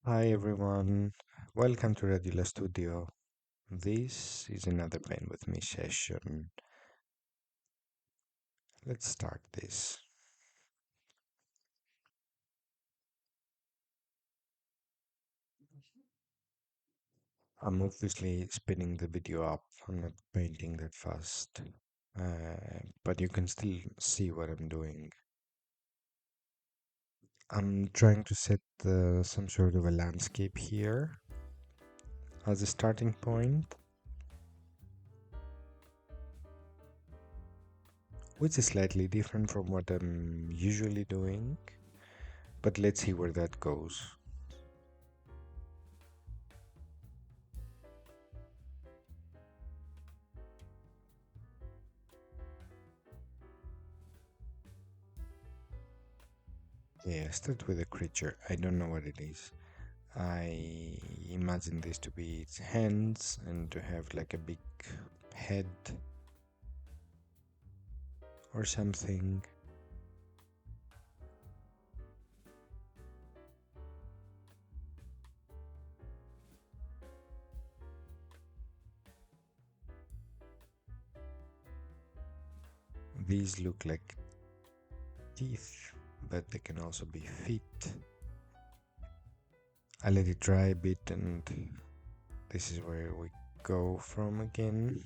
Hi everyone, welcome to Regular Studio. This is another Paint with Me session. Let's start this. I'm obviously speeding the video up, I'm not painting that fast, but you can still see what I'm doing. I'm trying to set some sort of a landscape here as a starting point, which is slightly different from what I'm usually doing, but let's see where that goes. Yeah, start with a creature. I don't know what it is. I imagine this to be its hands and to have like a big head or something. These look like teeth, but they can also be feet. I let it dry a bit, and this is where we go from again.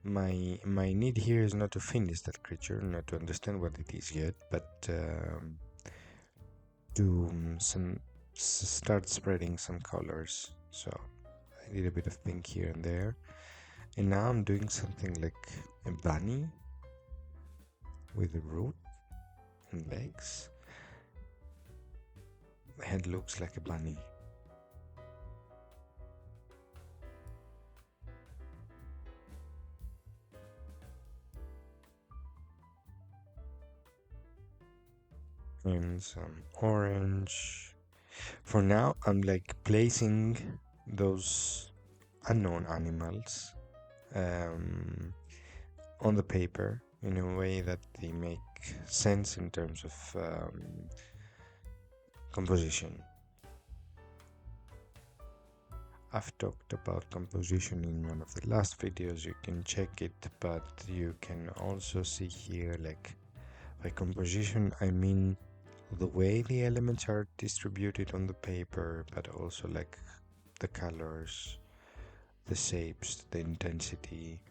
My need here is not to finish that creature, not to understand what it is yet, but to start spreading some colors. So I did a bit of pink here and there, and now I'm doing something like a bunny with a root and legs. The head looks like a bunny. And some orange. For now, I'm like placing those unknown animals on the paper in a way that they make sense in terms of composition. I've talked about composition in one of the last videos, you can check it, but you can also see here, like, by composition I mean the way the elements are distributed on the paper, but also like the colors, the shapes, the intensity.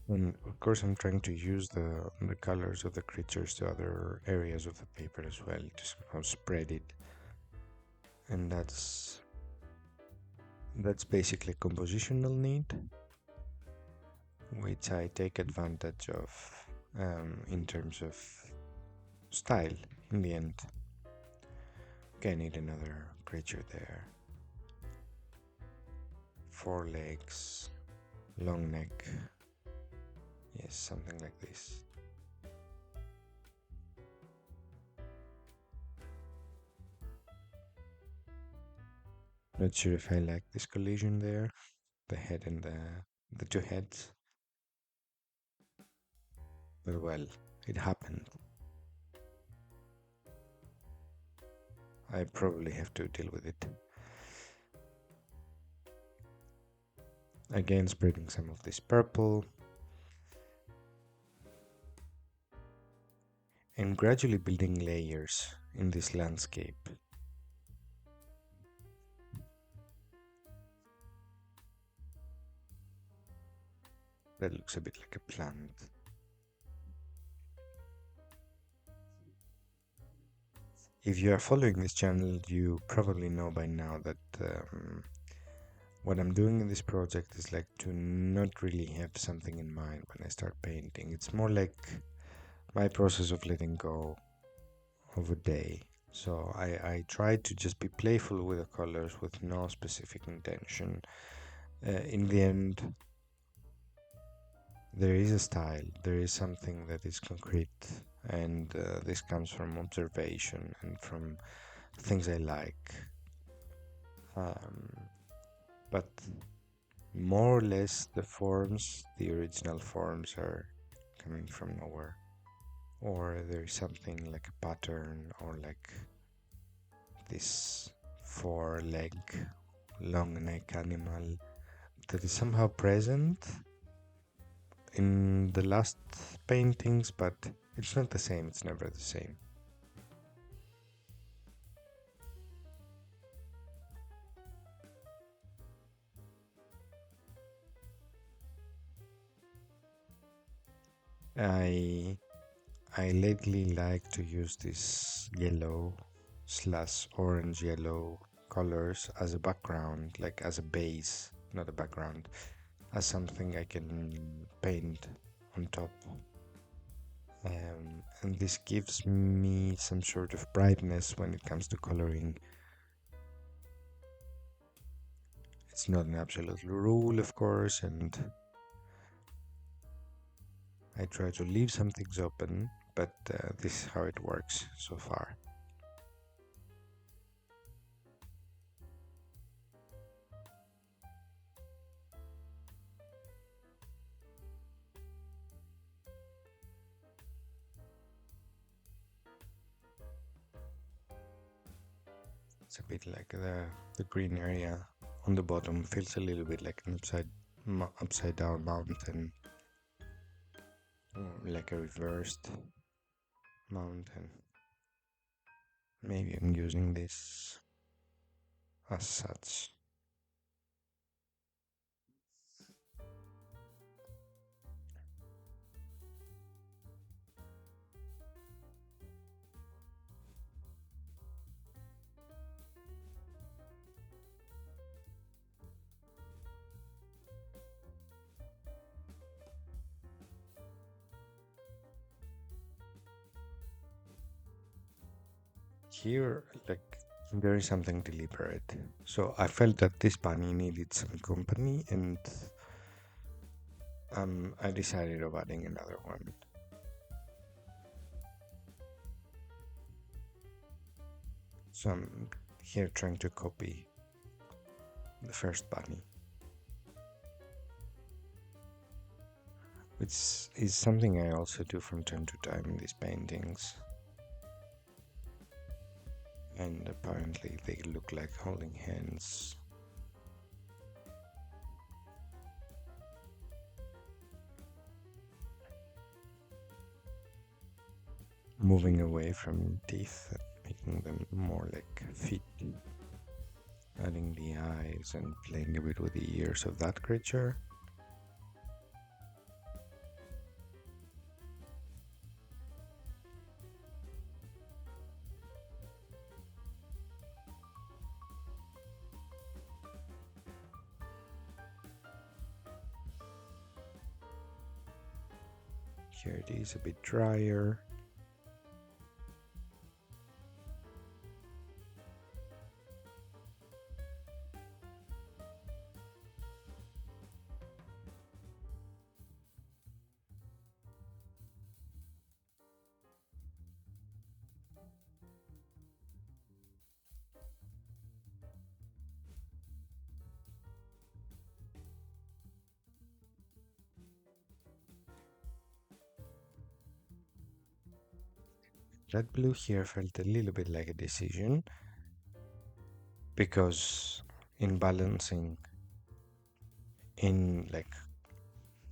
And of course I'm trying to use the colors of the creatures to other areas of the paper as well, to somehow spread it. And that's basically compositional need, which I take advantage of in terms of style in the end. Okay, I need another creature there. 4 legs, long neck. Yes, something like this. Not sure if I like this collision there, the head and the two heads, but well, it happened. I probably have to deal with it. Again, spreading some of this purple and gradually building layers in this landscape. That looks a bit like a plant. If you are following this channel, you probably know by now that what I'm doing in this project is like to not really have something in mind when I start painting. It's more like my process of letting go of a day. So I try to just be playful with the colors with no specific intention. In the end, there is a style, there is something that is concrete, and this comes from observation and from things I like. Um, but more or less the forms, the original forms, are coming from nowhere. Or there's something like a pattern, or like this four-leg long neck animal that is somehow present in the last paintings, but it's not the same, it's never the same. I I lately like to use this yellow slash orange yellow colors as a background, like as a base, not a background, as something I can paint on top. And this gives me some sort of brightness when it comes to coloring. It's not an absolute rule, of course, and I try to leave some things open, but this is how it works so far. It's a bit like the green area on the bottom feels a little bit like an upside down mountain, or like a reversed mountain. Maybe I'm using this as such. Here, like, there is something deliberate. So I felt that this bunny needed some company, and I decided of adding another one. So I'm here trying to copy the first bunny, which is something I also do from time to time in these paintings. And apparently they look like holding hands. Moving away from teeth and making them more like feet. Adding the eyes and playing a bit with the ears of that creature. Here it is a bit drier. That blue here felt a little bit like a decision because in balancing, in like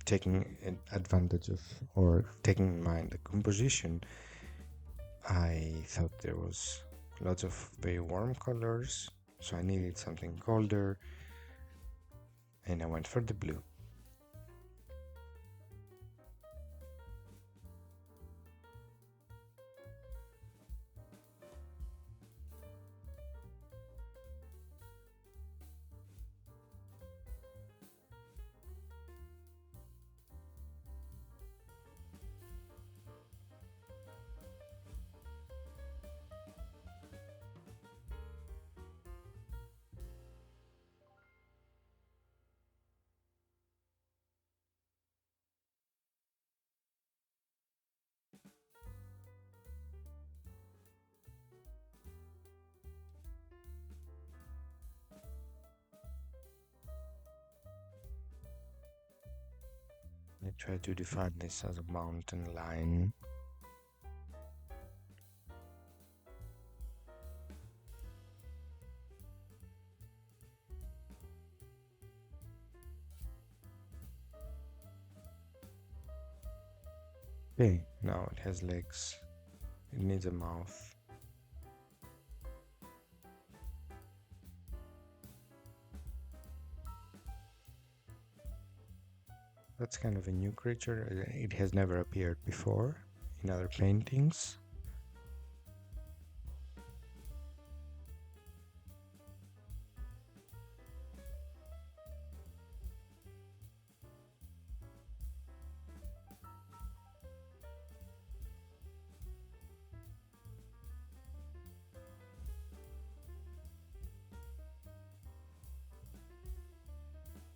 taking advantage of or taking in mind the composition, I thought there was lots of very warm colors, so I needed something colder, and I went for the blue. I try to define this as a mountain line. Okay, now it has legs. It needs a mouth. That's kind of a new creature. It has never appeared before in other paintings.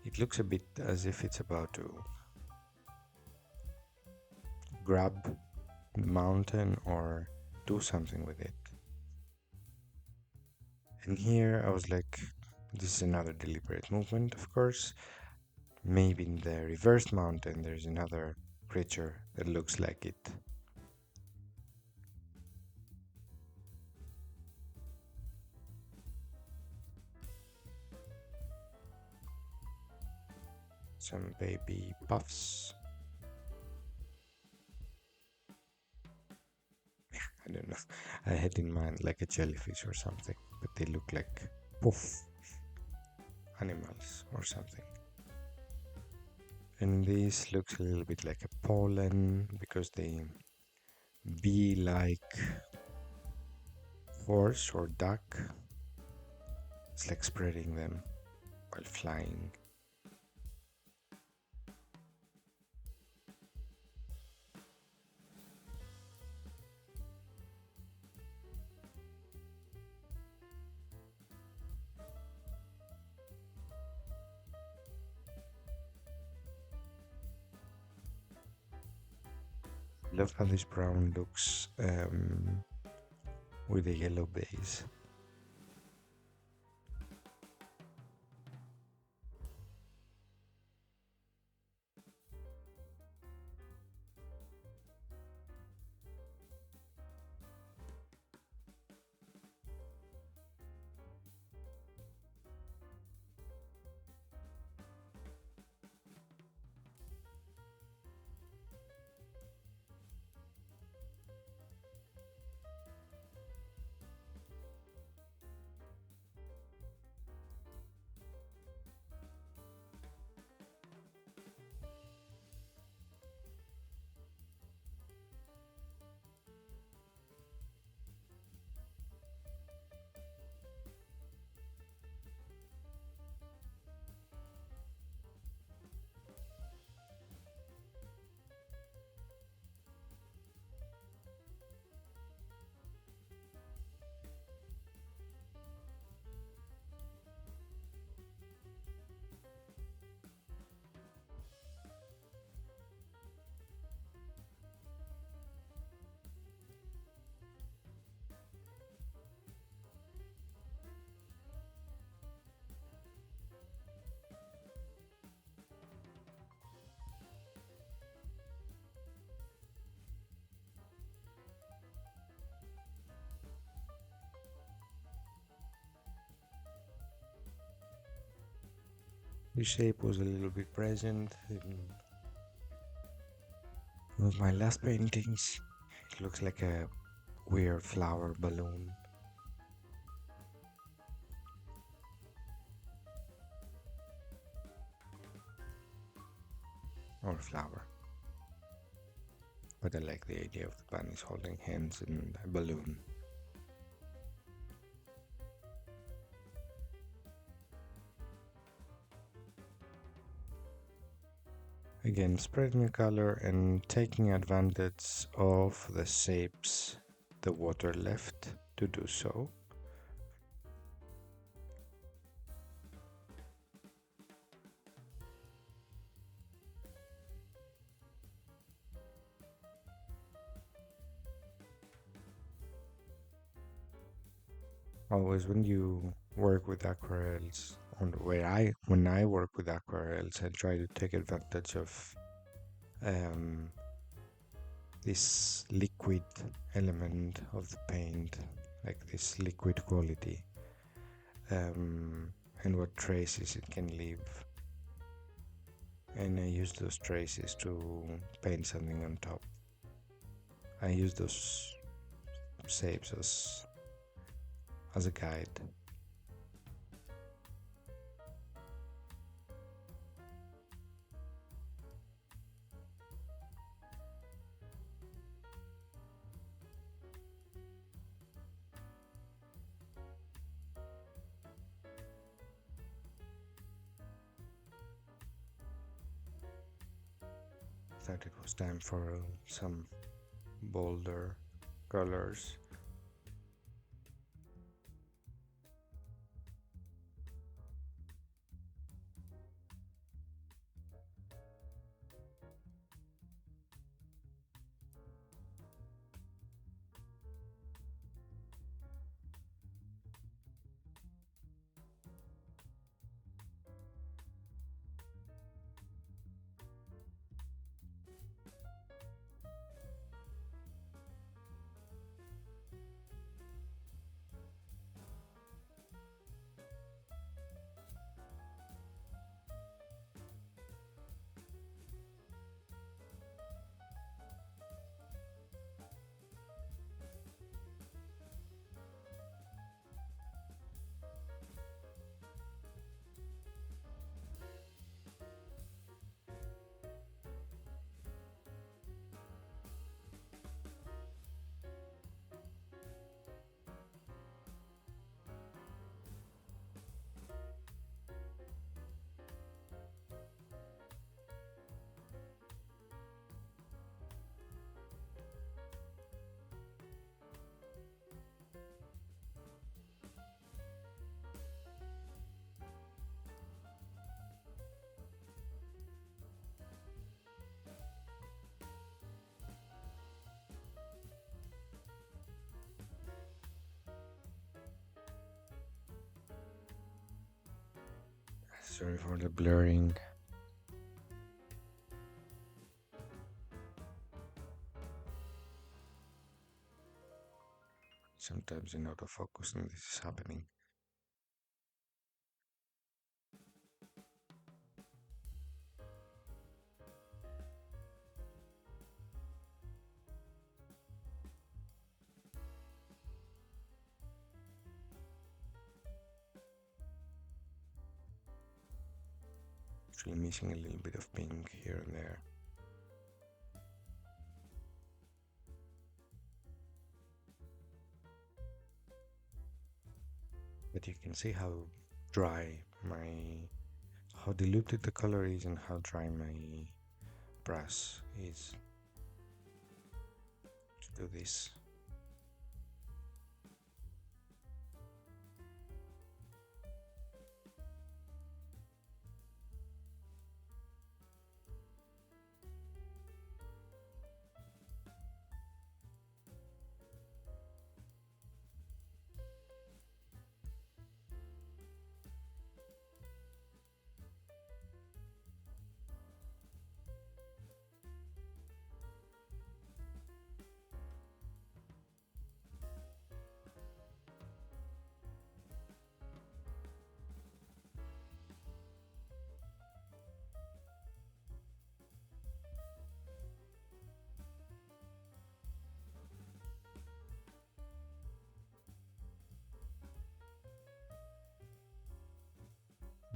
It looks a bit as if it's about to grab the mountain or do something with it. And here I was like, this is another deliberate movement, of course. Maybe in the reversed mountain there's another creature that looks like it. Some baby puffs. I don't know. I had in mind like a jellyfish or something, but they look like poof animals or something. And this looks a little bit like a pollen because they bee like horse or duck. It's like spreading them while flying. Love how this brown looks with a yellow base. The shape was a little bit present in one of my last paintings. It looks like a weird flower balloon or flower. But I like the idea of the bunnies holding hands and a balloon. Again, spreading the color and taking advantage of the shapes the water left to do so. Always when you work with aquarels, when I work with aquarels, I try to take advantage of um, this liquid element of the paint, like this liquid quality, um, and what traces it can leave. And I use those traces to paint something on top. I use those shapes as a guide. Thought it was time for some bolder colors. Sorry for the blurring. Sometimes in autofocus and this is happening. Actually missing a little bit of pink here and there. But you can see how dry how diluted the color is and how dry my brush is to do this.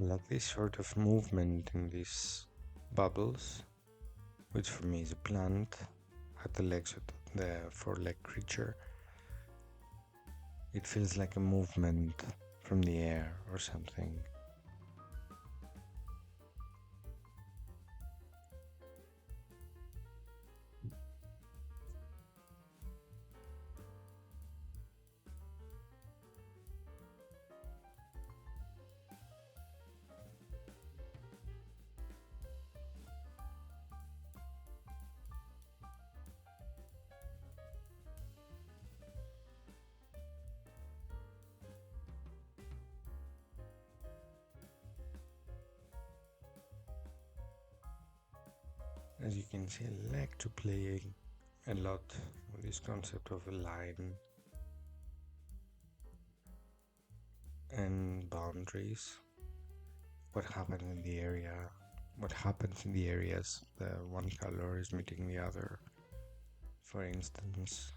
Like this sort of movement in these bubbles, which for me is a plant at the legs of the four-leg creature. It feels like a movement from the air or something. As you can see, I like to play a lot with this concept of a line and boundaries. What happens in the area, what happens in the areas the one color is meeting the other, for instance.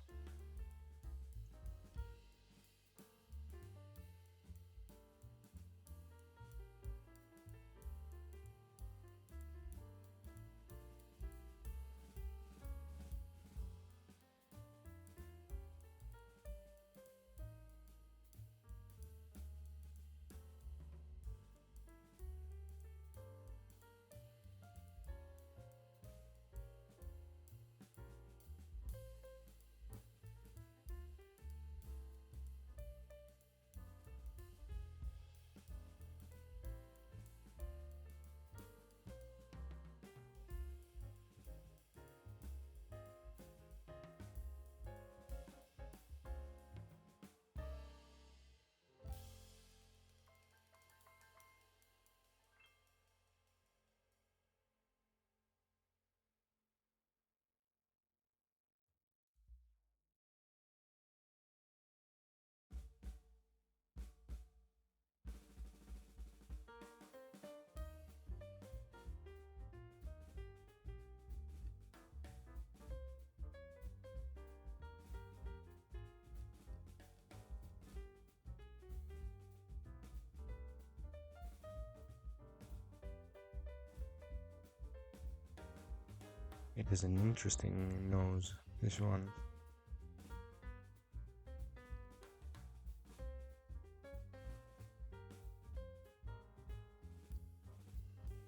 It is an interesting nose, this one.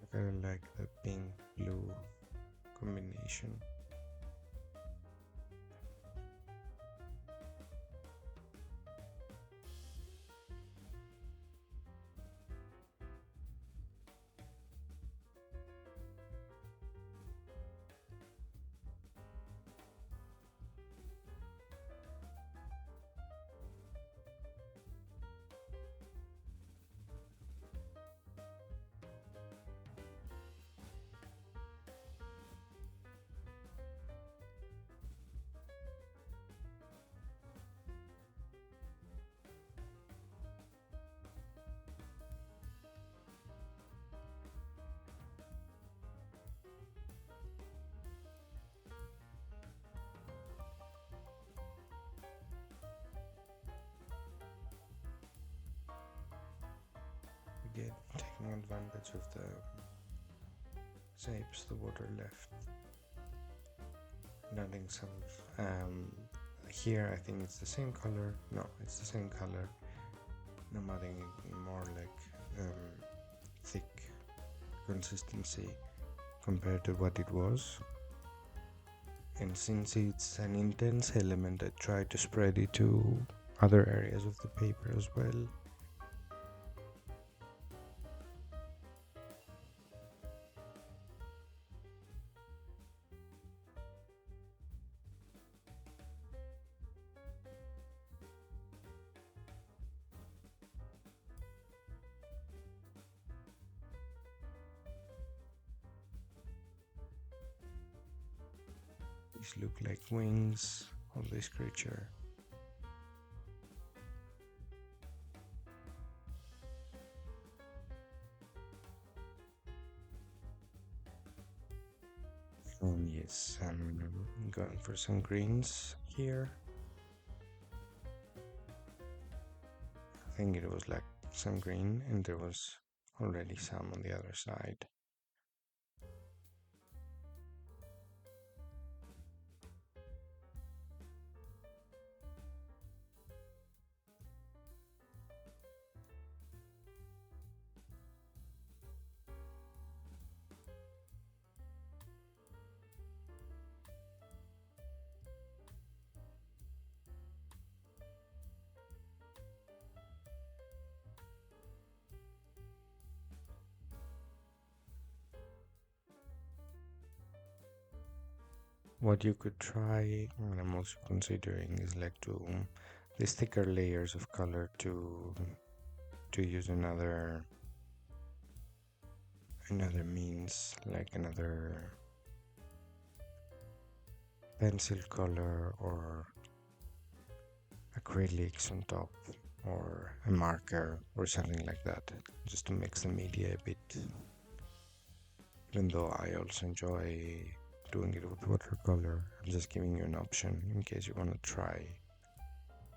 I kind of like the pink blue combination. Again, taking advantage of the shapes the water left. And adding some here I think it's the same color. No, it's the same color. I'm adding more like thick consistency compared to what it was. And since it's an intense element, I try to spread it to other areas of the paper as well. These look like wings of this creature. Yes, I'm going for some greens here. I think it was like some green and there was already some on the other side. What you could try, and I'm also considering, is like to these thicker layers of color to use another means, like another pencil color or acrylics on top or a marker or something like that, just to mix the media a bit. Even though I also enjoy doing it with watercolor, I'm just giving you an option in case you want to try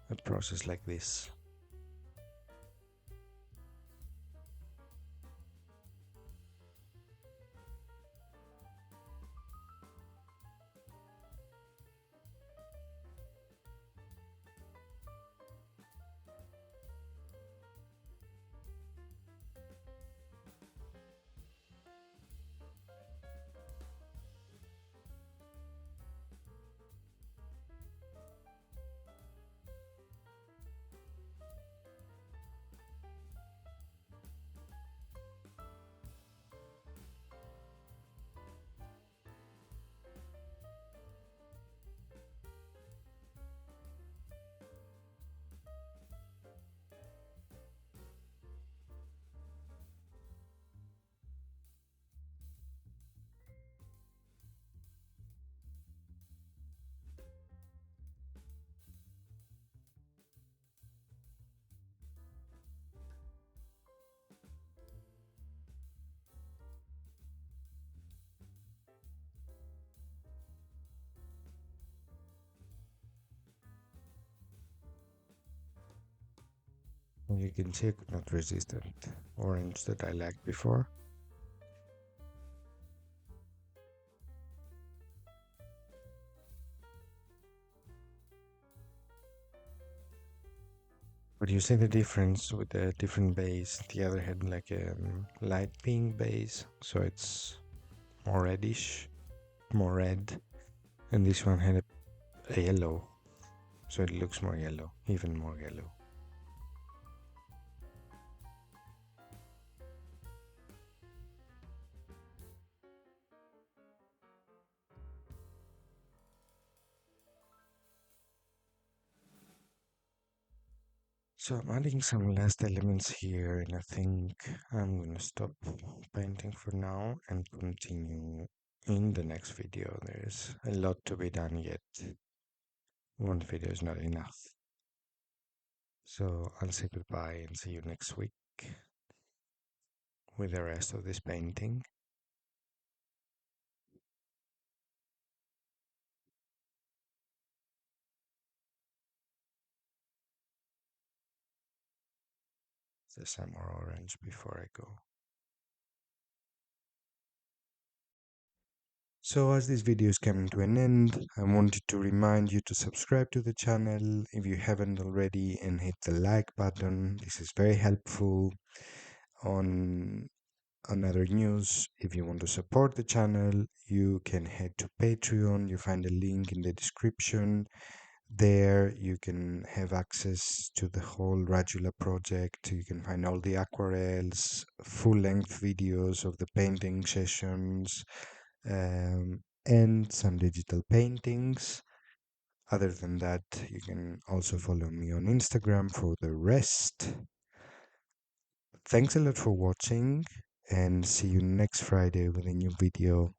a process like this. And you can see I could not resist that orange that I liked before. But you see the difference with the different base. The other had like a light pink base, so it's more reddish, more red, and this one had a yellow, so it looks more yellow, even more yellow. So I'm adding some last elements here, and I think I'm gonna stop painting for now and continue in the next video. There's a lot to be done yet. One video is not enough. So I'll say goodbye and see you next week with the rest of this painting. There's some more orange before I go. So as this video is coming to an end, I wanted to remind you to subscribe to the channel if you haven't already and hit the like button. This is very helpful. On other news, if you want to support the channel, you can head to Patreon. You find a link in the description. There you can have access to the whole Radula project. You can find all the aquarels, full-length videos of the painting sessions, and some digital paintings. Other than that, you can also follow me on Instagram for the rest. Thanks a lot for watching, and see you next Friday with a new video.